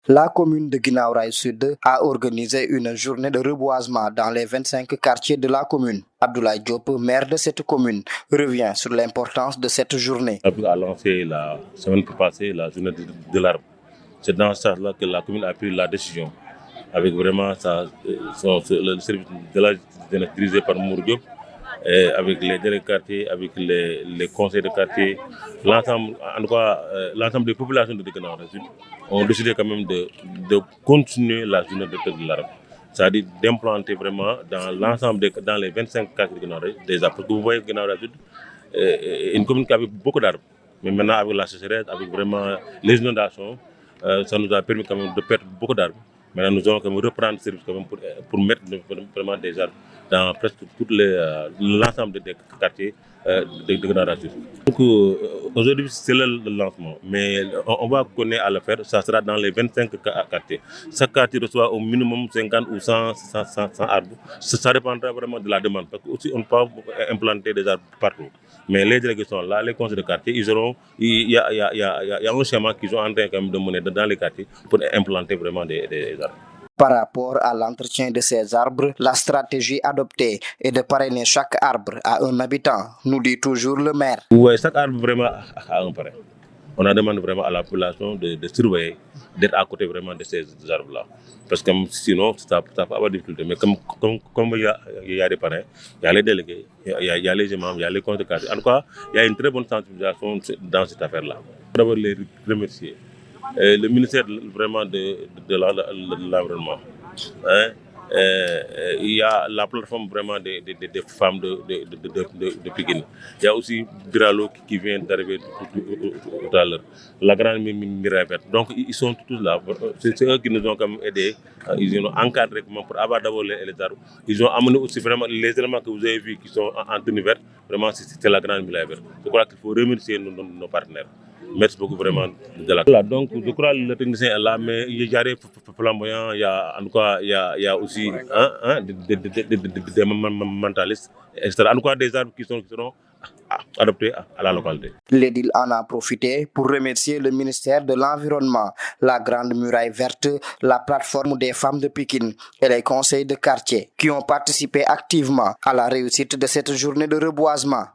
La commune de Guinaw Rail Sud a organisé une journée de reboisement dans les 25 quartiers de la commune. Abdoulaye Diop, maire de cette commune, revient sur l'importance de cette journée. On a lancé la semaine passée la journée de l'arbre. C'est dans ce sens-là que la commune a pris la décision, avec vraiment le service de la jeunesse dirigé par Mour Diop, et avec les délégués de quartier, avec les conseils de quartier, l'ensemble des populations de Guinaw Rail Sud ont décidé quand même de continuer la journée de l'arbre. C'est-à-dire d'implanter vraiment dans les 25 quartiers de Guinaw Rail des arbres. Parce que vous voyez Guinaw Rail Sud, une commune qui avait beaucoup d'arbres. Mais maintenant, avec la sécheresse, avec vraiment les inondations, ça nous a permis quand même de perdre beaucoup d'arbres. Maintenant, nous allons quand même reprendre service quand même pour mettre vraiment des arbres dans presque l'ensemble des quartiers de Guinaw Rail Sud. Donc, aujourd'hui, c'est le lancement. Mais on va connaître à le faire. Ça sera dans les 25 quartiers. Chaque quartier reçoit au minimum 50 ou 100 arbres. Ça dépendra vraiment de la demande. Parce que aussi, on ne peut pas implanter des arbres partout. Mais les délégués sont là, les conseils de quartier, il y a un schéma qu'ils sont en train quand même de mener dans les quartiers pour implanter vraiment des arbres. Par rapport à l'entretien de ces arbres, la stratégie adoptée est de parrainer chaque arbre à un habitant, nous dit toujours le maire. Oui, chaque arbre vraiment a un parrain. On a demandé vraiment à la population de surveiller, d'être à côté vraiment de ces arbres-là. Parce que sinon, ça peut avoir des difficultés. Mais comme il y a des parrains, il y a les délégués, il y a les imams, il y a les conseils de quartier. En tout cas, il y a une très bonne sensibilisation dans cette affaire-là. D'abord, les remercier. Le ministère vraiment de l'environnement. Il y a la plateforme vraiment des femmes de Pikine. Il y a aussi Biralo qui vient d'arriver tout à l'heure. La grande Miraille Verte. Donc ils sont tous là. C'est eux qui nous ont quand même aidés. Ils ont encadré pour avoir d'abord les arbres. Ils ont amené aussi vraiment les éléments que vous avez vus qui sont en tenue verte. Vraiment, c'est la grande Miraille Verte. Je crois qu'il faut remercier nos partenaires. Merci beaucoup vraiment de la. Voilà, donc je crois que le technicien est là, mais il y a des flamboyants, en tout cas, il y a aussi des mentalistes, etc. En tout cas, des arbres qui seront adoptés à la localité. L'édile en a profité pour remercier le ministère de l'Environnement, la Grande Muraille Verte, la plateforme des femmes de Pikine et les conseils de quartier qui ont participé activement à la réussite de cette journée de reboisement.